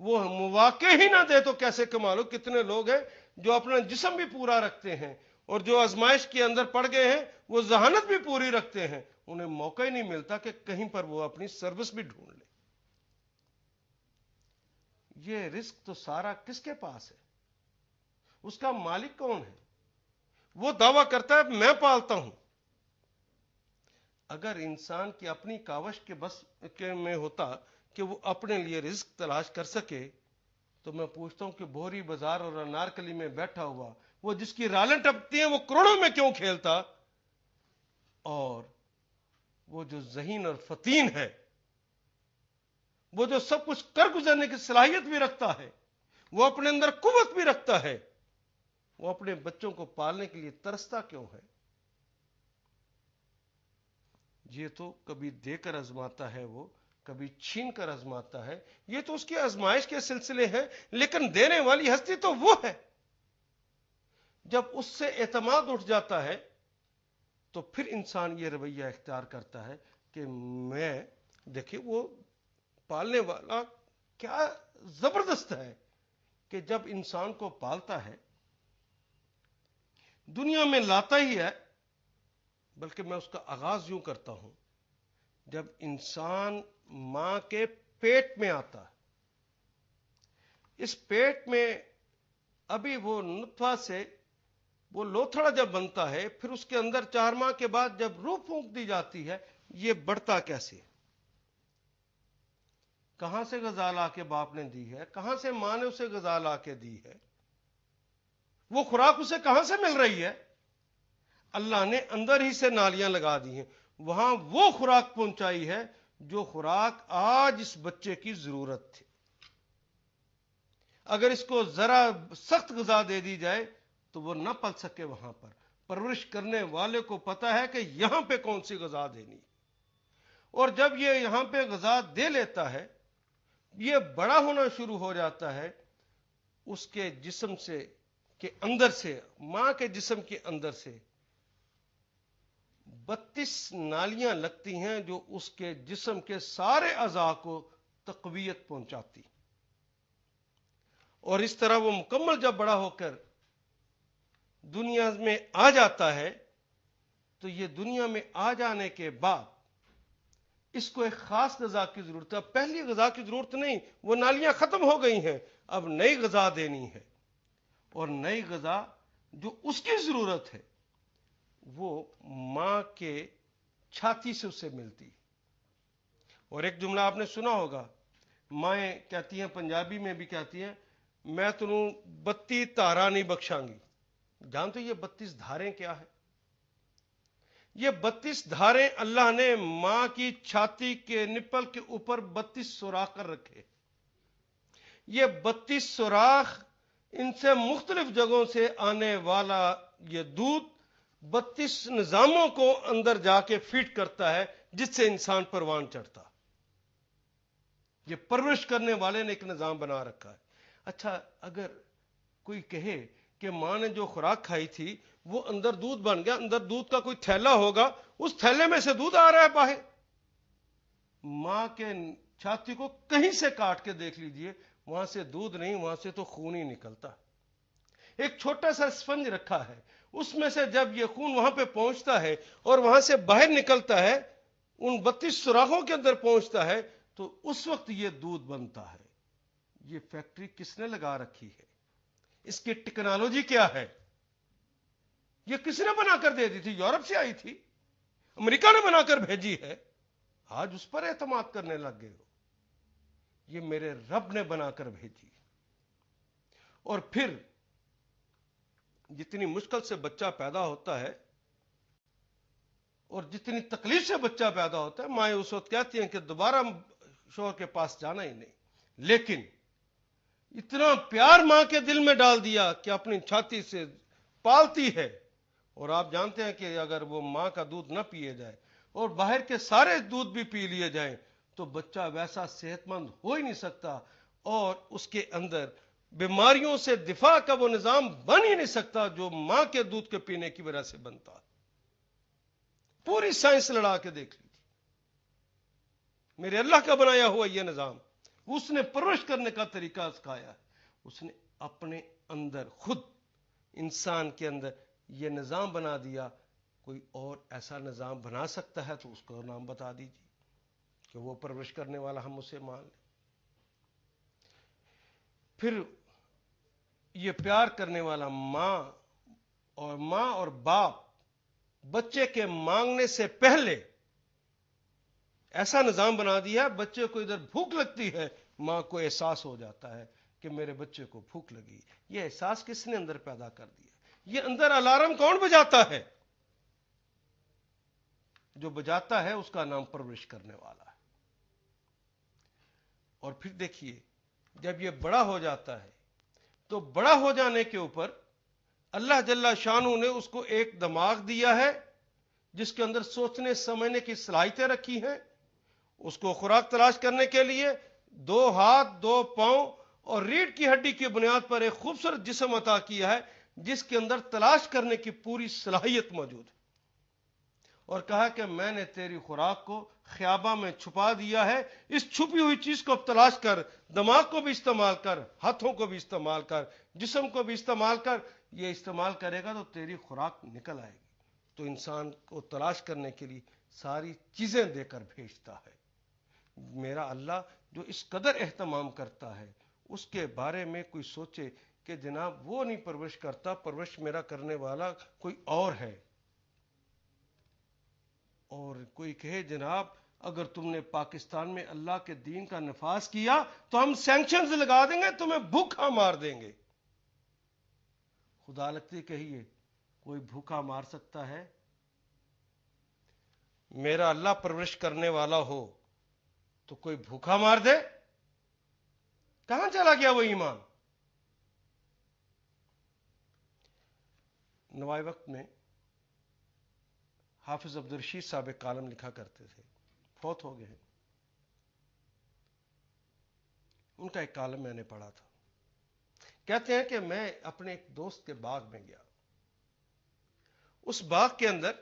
S2: وہ مواقع ہی نہ دے تو کیسے کما لو؟ کتنے لوگ ہیں جو اپنا جسم بھی پورا رکھتے ہیں اور جو آزمائش کے اندر پڑ گئے ہیں وہ ذہانت بھی پوری رکھتے ہیں، انہیں موقع ہی نہیں ملتا کہ کہیں پر وہ اپنی سروس بھی ڈھونڈ لیں۔ یہ رزق تو سارا کس کے پاس ہے؟ اس کا مالک کون ہے؟ وہ دعویٰ کرتا ہے میں پالتا ہوں۔ اگر انسان کی اپنی کاوش کے بس میں ہوتا کہ وہ اپنے لیے رزق تلاش کر سکے، تو میں پوچھتا ہوں کہ بھوری بازار اور انارکلی میں بیٹھا ہوا وہ جس کی رالیں ٹپتی ہیں وہ کروڑوں میں کیوں کھیلتا؟ اور وہ جو ذہین اور فتین ہے، وہ جو سب کچھ کر گزرنے کی صلاحیت بھی رکھتا ہے، وہ اپنے اندر قوت بھی رکھتا ہے، وہ اپنے بچوں کو پالنے کے لیے ترستا کیوں ہے؟ یہ تو کبھی دے کر آزماتا ہے، وہ کبھی چھین کر آزماتا ہے، یہ تو اس کی آزمائش کے سلسلے ہیں، لیکن دینے والی ہستی تو وہ ہے۔ جب اس سے اعتماد اٹھ جاتا ہے تو پھر انسان یہ رویہ اختیار کرتا ہے کہ میں، دیکھیں وہ پالنے والا کیا زبردست ہے کہ جب انسان کو پالتا ہے، دنیا میں لاتا ہی ہے، بلکہ میں اس کا آغاز یوں کرتا ہوں، جب انسان ماں کے پیٹ میں آتا ہے، اس پیٹ میں ابھی وہ نطفہ سے وہ لوتھڑا جب بنتا ہے، پھر اس کے اندر 4 ماہ کے بعد جب روح پھونک دی جاتی ہے، یہ بڑھتا کیسے؟ کہاں سے غذا لا کے باپ نے دی ہے؟ کہاں سے ماں نے اسے غذا لا کے دی ہے؟ وہ خوراک اسے کہاں سے مل رہی ہے؟ اللہ نے اندر ہی سے نالیاں لگا دی ہیں، وہاں وہ خوراک پہنچائی ہے جو خوراک آج اس بچے کی ضرورت تھی۔ اگر اس کو ذرا سخت غذا دے دی جائے تو وہ نہ پل سکے وہاں پر۔ پرورش کرنے والے کو پتا ہے کہ یہاں پہ کون سی غذا دینی، اور جب یہ یہاں پہ غذا دے لیتا ہے، یہ بڑا ہونا شروع ہو جاتا ہے، اس کے جسم سے کے اندر سے، ماں کے جسم کے اندر سے 32 نالیاں لگتی ہیں جو اس کے جسم کے سارے اعضاء کو تقویت پہنچاتی، اور اس طرح وہ مکمل جب بڑا ہو کر دنیا میں آ جاتا ہے تو یہ دنیا میں آ جانے کے بعد اس کو ایک خاص غذا کی ضرورت ہے. پہلی غذا کی ضرورت نہیں، وہ نالیاں ختم ہو گئی ہیں، اب نئی غذا دینی ہے. اور نئی غذا جو اس کی ضرورت ہے وہ ماں کے چھاتی سے اسے ملتی. اور ایک جملہ آپ نے سنا ہوگا، مائیں کہتی ہیں، پنجابی میں بھی کہتی ہیں، میں تنوں 32 تارا نہیں بخشاں گی. جانتے یہ 32 دھاریں کیا ہے؟ یہ 32 دھاریں اللہ نے ماں کی چھاتی کے نپل کے اوپر 32 سوراخ کر رکھے. یہ 32 سوراخ، ان سے مختلف جگہوں سے آنے والا یہ دودھ 32 نظاموں کو اندر جا کے فیڈ کرتا ہے، جس سے انسان پروان چڑھتا. یہ پرورش کرنے والے نے ایک نظام بنا رکھا ہے. اچھا، اگر کوئی کہے کہ ماں نے جو خوراک کھائی تھی وہ اندر دودھ بن گیا، اندر دودھ کا کوئی تھیلا ہوگا، اس تھیلے میں سے دودھ آ رہا ہے باہر. ماں کے چھاتی کو کہیں سے کاٹ کے دیکھ لیجئے، وہاں سے دودھ نہیں، وہاں سے تو خون ہی نکلتا. ایک چھوٹا سا اسفنج رکھا ہے، اس میں سے جب یہ خون وہاں پہ پہنچتا ہے اور وہاں سے باہر نکلتا ہے، ان 32 سوراخوں کے اندر پہنچتا ہے، تو اس وقت یہ دودھ بنتا ہے. یہ فیکٹری کس نے لگا رکھی ہے؟ اس کی ٹیکنالوجی کیا ہے؟ یہ کس نے بنا کر دے دی تھی؟ یورپ سے آئی تھی؟ امریکہ نے بنا کر بھیجی ہے؟ آج اس پر اعتماد کرنے لگ گئے ہو. یہ میرے رب نے بنا کر بھیجی. اور پھر جتنی مشکل سے بچہ پیدا ہوتا ہے اور جتنی تکلیف سے بچہ پیدا ہوتا ہے، مائیں اس وقت کہتی ہیں کہ دوبارہ شوہر کے پاس جانا ہی نہیں. لیکن اتنا پیار ماں کے دل میں ڈال دیا کہ اپنی چھاتی سے پالتی ہے. اور آپ جانتے ہیں کہ اگر وہ ماں کا دودھ نہ پیے جائے اور باہر کے سارے دودھ بھی پی لیے جائیں تو بچہ ویسا صحت مند ہو ہی نہیں سکتا، اور اس کے اندر بیماریوں سے دفاع کا وہ نظام بن ہی نہیں سکتا جو ماں کے دودھ کے پینے کی وجہ سے بنتا. پوری سائنس لڑا کے دیکھ لی. میرے اللہ کا بنایا ہوا یہ نظام، اس نے پرورش کرنے کا طریقہ سکھایا ہے. اس نے اپنے اندر خود انسان کے اندر یہ نظام بنا دیا. کوئی اور ایسا نظام بنا سکتا ہے تو اس کو نام بتا دیجیے کہ وہ پرورش کرنے والا ہم اسے مان لیں. پھر یہ پیار کرنے والا ماں اور باپ بچے کے مانگنے سے پہلے ایسا نظام بنا دیا، بچے کو ادھر بھوک لگتی ہے، ماں کو احساس ہو جاتا ہے کہ میرے بچے کو بھوک لگی. یہ احساس کس نے اندر پیدا کر دیا؟ یہ اندر الارم کون بجاتا ہے؟ جو بجاتا ہے اس کا نام پرورش کرنے والا ہے. اور پھر دیکھیے، جب یہ بڑا ہو جاتا ہے تو بڑا ہو جانے کے اوپر اللہ جل شانہ نے اس کو ایک دماغ دیا ہے جس کے اندر سوچنے سمجھنے کی صلاحیتیں رکھی ہیں. اس کو خوراک تلاش کرنے کے لیے 2 ہاتھ 2 پاؤں اور ریڑھ کی ہڈی کی بنیاد پر ایک خوبصورت جسم عطا کیا ہے جس کے اندر تلاش کرنے کی پوری صلاحیت موجود ہے. اور کہا کہ میں نے تیری خوراک کو خیابہ میں چھپا دیا ہے، اس چھپی ہوئی چیز کو اب تلاش کر، دماغ کو بھی استعمال کر، ہاتھوں کو بھی استعمال کر، جسم کو بھی استعمال کر. یہ استعمال کرے گا تو تیری خوراک نکل آئے گی. تو انسان کو تلاش کرنے کے لیے ساری چیزیں دے کر بھیجتا ہے. میرا اللہ جو اس قدر اہتمام کرتا ہے، اس کے بارے میں کوئی سوچے کہ جناب وہ نہیں پرورش کرتا، پرورش میرا کرنے والا کوئی اور ہے. اور کوئی کہے جناب اگر تم نے پاکستان میں اللہ کے دین کا نفاذ کیا تو ہم سینکشنز لگا دیں گے، تمہیں بھوکا مار دیں گے. خدا لگتی کہیے کوئی بھوکا مار سکتا ہے؟ میرا اللہ پرورش کرنے والا ہو تو کوئی بھوکا مار دے؟ کہاں چلا گیا وہ ایمان؟ نوائے وقت میں حافظ عبدالرشید صاحب ایک کالم لکھا کرتے تھے، فوت ہو گئے ہیں. ان کا ایک کالم میں نے پڑھا تھا. کہتے ہیں کہ میں اپنے ایک دوست کے باغ میں گیا. اس باغ کے اندر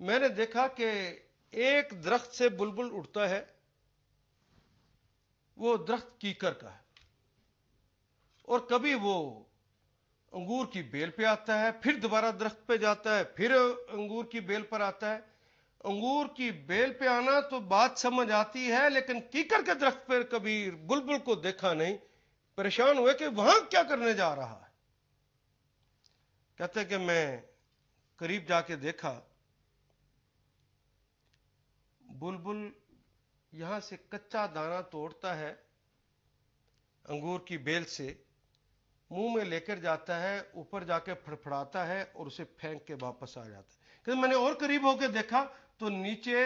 S2: میں نے دیکھا کہ ایک درخت سے بلبل اڑتا ہے وہ درخت کیکر کا ہے، اور کبھی وہ انگور کی بیل پہ آتا ہے، پھر دوبارہ درخت پہ جاتا ہے، پھر انگور کی بیل پر آتا ہے۔ انگور کی بیل پہ آنا تو بات سمجھ آتی ہے، لیکن کیکر کے درخت پر کبھی بلبل کو دیکھا نہیں۔ پریشان ہوئے کہ وہاں کیا کرنے جا رہا ہے۔ کہتے کہ میں قریب جا کے دیکھا، بلبل یہاں سے کچا دانہ توڑتا ہے انگور کی بیل سے، منہ میں لے کر جاتا ہے، اوپر جا کے پھڑپھڑاتا ہے اور اسے پھینک کے واپس آ جاتا ہے۔ کہ میں نے اور قریب ہو کے دیکھا تو نیچے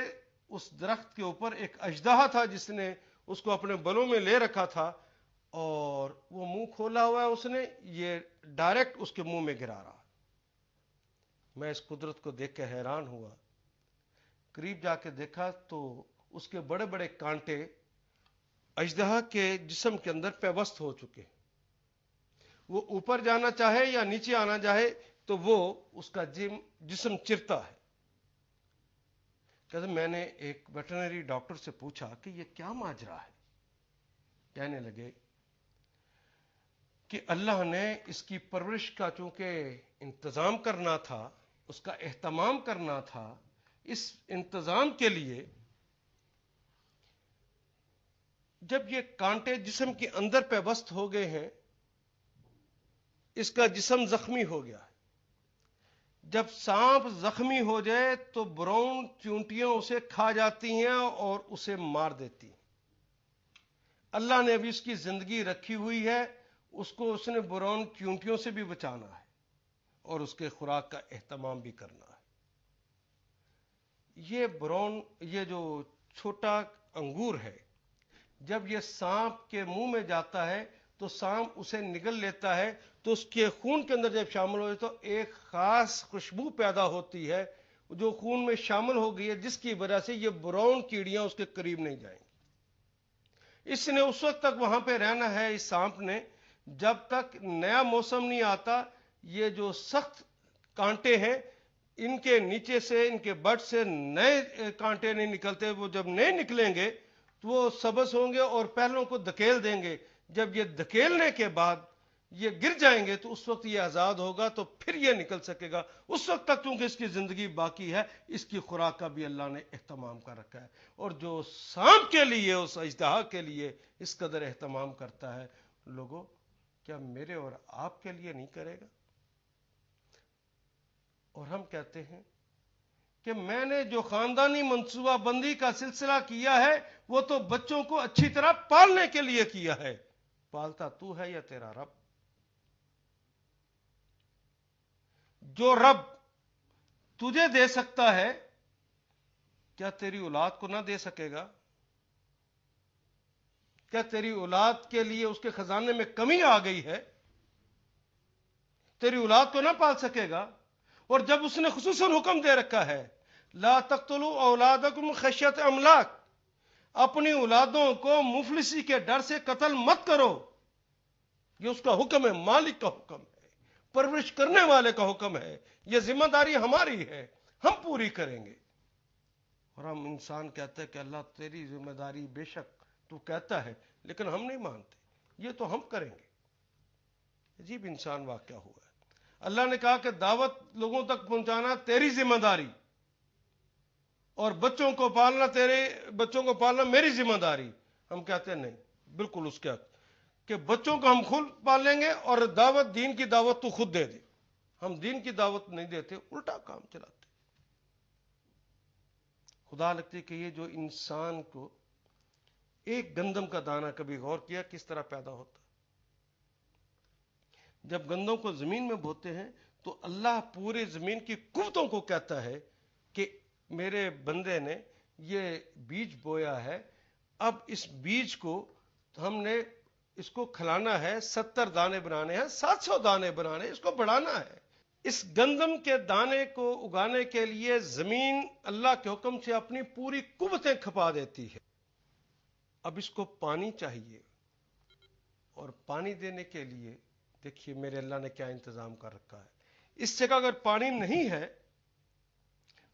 S2: اس درخت کے اوپر ایک اژدہا تھا جس نے اس کو اپنے بلوں میں لے رکھا تھا، اور وہ منہ کھولا ہوا ہے، اس نے یہ ڈائریکٹ اس کے منہ میں گرا رہا۔ میں اس قدرت کو دیکھ کے حیران ہوا۔ قریب جا کے دیکھا تو اس کے بڑے بڑے کانٹے اژدہا کے جسم کے اندر پیوست ہو چکے۔ وہ اوپر جانا چاہے یا نیچے آنا چاہے تو وہ اس کا جسم چرتا ہے۔ کہتے میں نے ایک ویٹرنری ڈاکٹر سے پوچھا کہ یہ کیا ماجرا ہے؟ کہنے لگے کہ اللہ نے اس کی پرورش کا چونکہ انتظام کرنا تھا، اس کا اہتمام کرنا تھا، اس انتظام کے لیے جب یہ کانٹے جسم کے اندر پیوست ہو گئے ہیں، اس کا جسم زخمی ہو گیا ہے۔ جب سانپ زخمی ہو جائے تو براؤن چونٹیاں اسے کھا جاتی ہیں اور اسے مار دیتی ہیں۔ اللہ نے ابھی اس کی زندگی رکھی ہوئی ہے، اس کو اس نے براؤن چونٹیوں سے بھی بچانا ہے اور اس کے خوراک کا اہتمام بھی کرنا ہے۔ یہ جو چھوٹا انگور ہے، جب یہ سانپ کے منہ میں جاتا ہے تو سانپ اسے نگل لیتا ہے، تو اس کے خون کے اندر جب شامل ہو تو ایک خاص خوشبو پیدا ہوتی ہے جو خون میں شامل ہو گئی ہے، جس کی وجہ سے یہ براؤن کیڑیاں اس کے قریب نہیں جائیں گی۔ اس نے اس وقت تک وہاں پہ رہنا ہے، اس سانپ نے، جب تک نیا موسم نہیں آتا۔ یہ جو سخت کانٹے ہیں، ان کے نیچے سے، ان کے بٹ سے نئے کانٹے نہیں نکلتے۔ وہ جب نئے نکلیں گے تو وہ سبز ہوں گے اور پہلوں کو دھکیل دیں گے۔ جب یہ دھکیلنے کے بعد یہ گر جائیں گے تو اس وقت یہ آزاد ہوگا، تو پھر یہ نکل سکے گا۔ اس وقت تک چونکہ اس کی زندگی باقی ہے، اس کی خوراک کا بھی اللہ نے اہتمام کر رکھا ہے۔ اور جو سانپ کے لیے، اس اژدہا کے لیے اس قدر اہتمام کرتا ہے، لوگوں کیا میرے اور آپ کے لیے نہیں کرے گا؟ اور ہم کہتے ہیں کہ میں نے جو خاندانی منصوبہ بندی کا سلسلہ کیا ہے وہ تو بچوں کو اچھی طرح پالنے کے لیے کیا ہے۔ پالتا تو ہے یا تیرا رب؟ جو رب تجھے دے سکتا ہے، کیا تیری اولاد کو نہ دے سکے گا؟ کیا تیری اولاد کے لیے اس کے خزانے میں کمی آ گئی ہے؟ تیری اولاد کو نہ پال سکے گا؟ اور جب اس نے خصوصاً حکم دے رکھا ہے لا تقتلوا اولادکم خشیت املاک، اپنی اولادوں کو مفلسی کے ڈر سے قتل مت کرو، یہ اس کا حکم ہے، مالک کا حکم ہے، پرورش کرنے والے کا حکم ہے۔ یہ ذمہ داری ہماری ہے، ہم پوری کریں گے۔ اور ہم انسان کہتے ہیں کہ اللہ تیری ذمہ داری بے شک تو کہتا ہے، لیکن ہم نہیں مانتے، یہ تو ہم کریں گے۔ عجیب انسان واقعہ ہوا ہے۔ اللہ نے کہا کہ دعوت لوگوں تک پہنچانا تیری ذمہ داری، اور بچوں کو پالنا میری ذمہ داری۔ ہم کہتے ہیں نہیں، بالکل اس کے حق کہ بچوں کو ہم خود پالیں گے، اور دعوت، دین کی دعوت تو خود دے دے۔ ہم دین کی دعوت نہیں دیتے، الٹا کام چلاتے۔ خدا لگتی کہ یہ جو انسان کو ایک گندم کا دانہ، کبھی غور کیا کس طرح پیدا ہوتا؟ جب گندم کو زمین میں بوتے ہیں تو اللہ پورے زمین کی قوتوں کو کہتا ہے کہ میرے بندے نے یہ بیج بویا ہے، اب اس بیج کو ہم نے اس کو کھلانا ہے، 70 دانے بنانے ہیں، 700 دانے بنانے ہیں، اس کو بڑھانا ہے۔ اس گندم کے دانے کو اگانے کے لیے زمین اللہ کے حکم سے اپنی پوری قوتیں کھپا دیتی ہے۔ اب اس کو پانی چاہیے، اور پانی دینے کے لیے دیکھیے میرے اللہ نے کیا انتظام کر رکھا ہے۔ اس جگہ اگر پانی نہیں ہے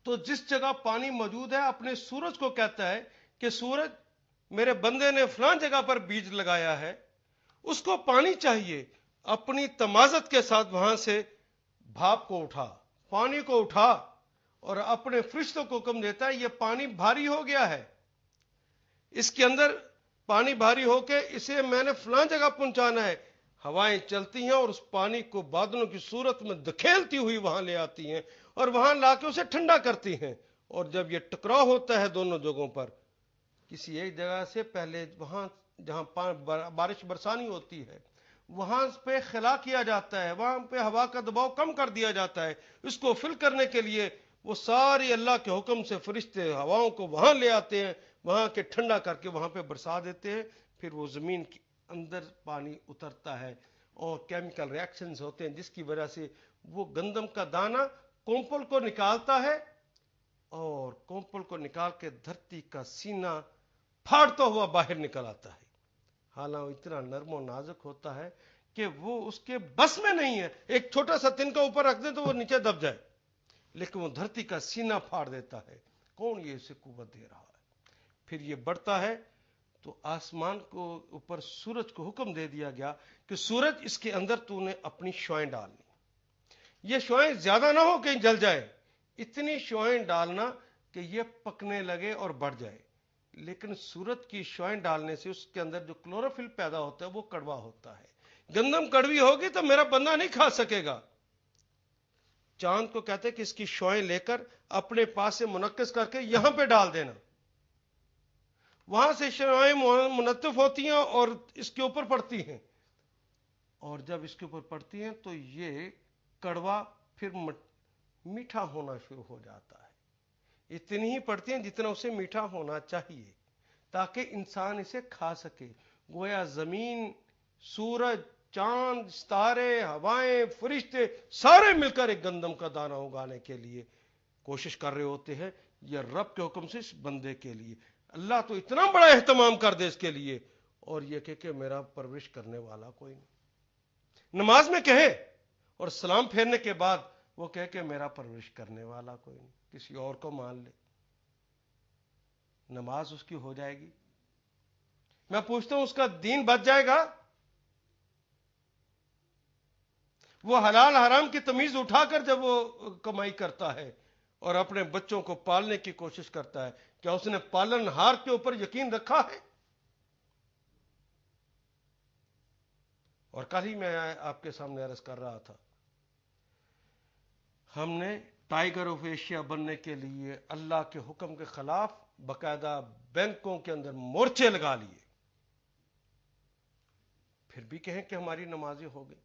S2: تو جس جگہ پانی موجود ہے، اپنے سورج کو کہتا ہے کہ سورج میرے بندے نے فلاں جگہ پر بیج لگایا ہے، اس کو پانی چاہیے، اپنی تمازت کے ساتھ وہاں سے بھاپ کو اٹھا، پانی کو اٹھا، اور اپنے فرشتوں کو حکم دیتا ہے یہ پانی بھاری ہو گیا ہے، اس کے اندر پانی بھاری ہو کے اسے میں نے فلاں جگہ پہنچانا ہے۔ ہوائیں چلتی ہیں اور اس پانی کو بادلوں کی صورت میں دکھیلتی ہوئی وہاں لے آتی ہیں اور وہاں لا کے اسے ٹھنڈا کرتی ہیں، اور جب یہ ٹکراؤ ہوتا ہے دونوں جگہوں پر، کسی ایک جگہ سے پہلے وہاں جہاں بارش برسانی ہوتی ہے وہاں پہ خلا کیا جاتا ہے، وہاں پہ ہوا کا دباؤ کم کر دیا جاتا ہے، اس کو فل کرنے کے لیے وہ ساری اللہ کے حکم سے فرشتے ہواؤں کو وہاں لے آتے ہیں، وہاں کے ٹھنڈا کر کے وہاں پہ برسا دیتے ہیں، پھر وہ زمین کے اندر پانی اترتا ہے اور کیمیکل ریاکشنز ہوتے ہیں جس کی وجہ سے وہ گندم کا دانہ کومپل کو نکالتا ہے، اور کومپل کو نکال کے دھرتی کا سینہ پھاڑتا ہوا باہر نکل آتا ہے۔ حالانکہ اتنا نرم و نازک ہوتا ہے کہ وہ اس کے بس میں نہیں ہے، ایک چھوٹا سا تنکا اوپر رکھ دیں تو وہ نیچے دب جائے، لیکن وہ دھرتی کا سینہ پھاڑ دیتا ہے۔ کون یہ اسے قوت دے رہا ہے؟ پھر یہ بڑھتا ہے تو آسمان کو اوپر سورج کو حکم دے دیا گیا کہ سورج اس کے اندر تو نے اپنی شعاعیں ڈالنی، یہ شعاعیں زیادہ نہ ہو کہیں جل جائے، اتنی شعاعیں ڈالنا کہ یہ پکنے لگے اور بڑھ جائے، لیکن سورج کی شعاعیں ڈالنے سے اس کے اندر جو کلوروفل پیدا ہوتا ہے وہ کڑوا ہوتا ہے، گندم کڑوی ہوگی تو میرا بندہ نہیں کھا سکے گا۔ چاند کو کہتے کہ اس کی شعاعیں لے کر اپنے پاس سے منعکس کر کے یہاں پہ ڈال دینا، وہاں سے شعاعیں منطف ہوتی ہیں اور اس کے اوپر پڑتی ہیں، اور جب اس کے اوپر پڑتی ہیں تو یہ کڑوا پھر میٹھا ہونا شروع ہو جاتا ہے، اتنی ہی پڑتی ہیں جتنا اسے میٹھا ہونا چاہیے تاکہ انسان اسے کھا سکے۔ گویا زمین، سورج، چاند، ستارے، ہوائیں، فرشتے سارے مل کر ایک گندم کا دانہ اگانے کے لیے کوشش کر رہے ہوتے ہیں، یہ رب کے حکم سے اس بندے کے لیے۔ اللہ تو اتنا بڑا اہتمام کر دے اس کے لیے، اور یہ کہ میرا پرورش کرنے والا کوئی نہیں۔ نماز میں کہے اور سلام پھیرنے کے بعد وہ کہے کہ میرا پرورش کرنے والا کوئی نہیں، کسی اور کو مان لے، نماز اس کی ہو جائے گی؟ میں پوچھتا ہوں اس کا دین بچ جائے گا؟ وہ حلال حرام کی تمیز اٹھا کر جب وہ کمائی کرتا ہے اور اپنے بچوں کو پالنے کی کوشش کرتا ہے، کیا اس نے پالن ہار کے اوپر یقین رکھا ہے؟ اور کل ہی میں آپ کے سامنے عرض کر رہا تھا، ہم نے ٹائیگر آف ایشیا بننے کے لیے اللہ کے حکم کے خلاف باقاعدہ بینکوں کے اندر مورچے لگا لیے، پھر بھی کہیں کہ ہماری نمازیں ہو گئی۔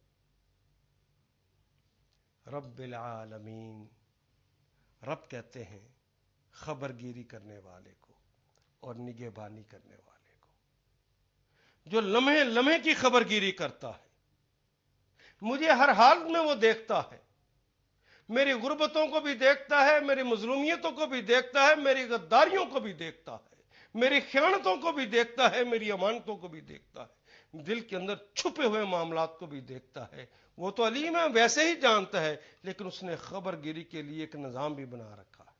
S2: رب العالمین، رب کہتے ہیں خبر گیری کرنے والے کو اور نگہبانی کرنے والے کو، جو لمحے لمحے کی خبر گیری کرتا ہے، مجھے ہر حال میں وہ دیکھتا ہے، میری غربتوں کو بھی دیکھتا ہے، میری مظلومیتوں کو بھی دیکھتا ہے، میری غداریوں کو بھی دیکھتا ہے، میری خیانتوں کو بھی دیکھتا ہے، میری امانتوں کو بھی دیکھتا ہے، دل کے اندر چھپے ہوئے معاملات کو بھی دیکھتا ہے۔ وہ تو علیم ہے، ویسے ہی جانتا ہے، لیکن اس نے خبر گیری کے لیے ایک نظام بھی بنا رکھا ہے۔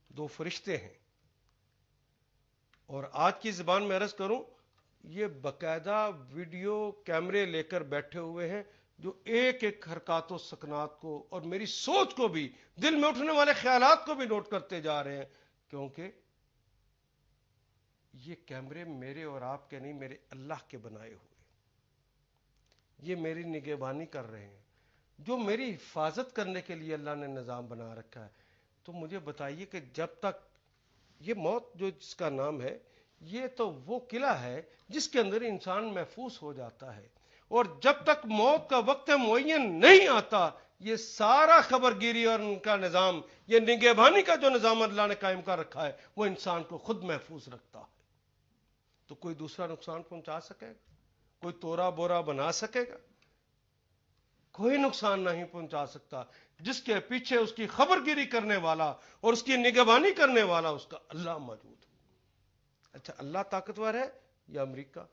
S2: دو فرشتے ہیں، اور آج کی زبان میں عرض کروں، یہ باقاعدہ ویڈیو کیمرے لے کر بیٹھے ہوئے ہیں، جو ایک ایک حرکات و سکنات کو اور میری سوچ کو بھی، دل میں اٹھنے والے خیالات کو بھی نوٹ کرتے جا رہے ہیں، کیونکہ یہ کیمرے میرے اور آپ کے نہیں، میرے اللہ کے بنائے ہوئے، یہ میری نگہبانی کر رہے ہیں، جو میری حفاظت کرنے کے لیے اللہ نے نظام بنا رکھا ہے۔ تو مجھے بتائیے کہ جب تک یہ موت جو جس کا نام ہے، یہ تو وہ قلعہ ہے جس کے اندر انسان محفوظ ہو جاتا ہے، اور جب تک موت کا وقت معین نہیں آتا، یہ سارا خبر گیری اور ان کا نظام، یہ نگہبانی کا جو نظام اللہ نے قائم کر رکھا ہے، وہ انسان کو خود محفوظ رکھتا ہے۔ تو کوئی دوسرا نقصان پہنچا سکے گا؟ کوئی تورا بورا بنا سکے گا؟ کوئی نقصان نہیں پہنچا سکتا۔ جس کے پیچھے اس کی خبر گیری کرنے والا اور اس کی نگہبانی کرنے والا اس کا اللہ موجود ہے۔ اچھا، اللہ طاقتور ہے یا امریکہ؟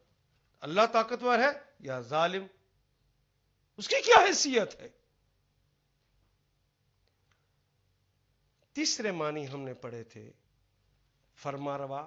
S2: اللہ طاقتور ہے یا ظالم؟ اس کی کیا حیثیت ہے؟ تیسرے معنی ہم نے پڑھے تھے فرماروا،